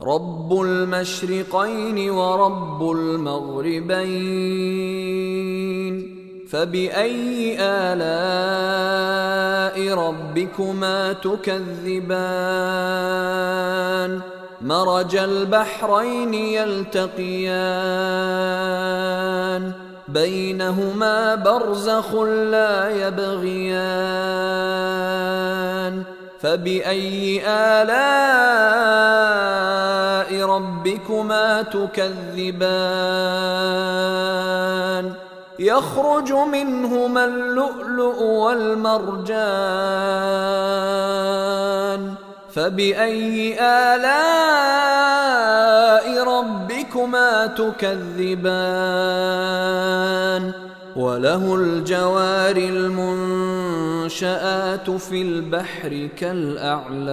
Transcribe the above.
رب المشرقين ورب المغربين فبأي آلاء ربكما تكذبان مرج البحرين يلتقيان بينهما برزخ لا يبغيان فبأي آلاء ربكما تكذبان يخرج منهما اللؤلؤ والمرجان فبأي آلاء ربكما تكذبان وله الجوار المنشآت في البحر كالأعلام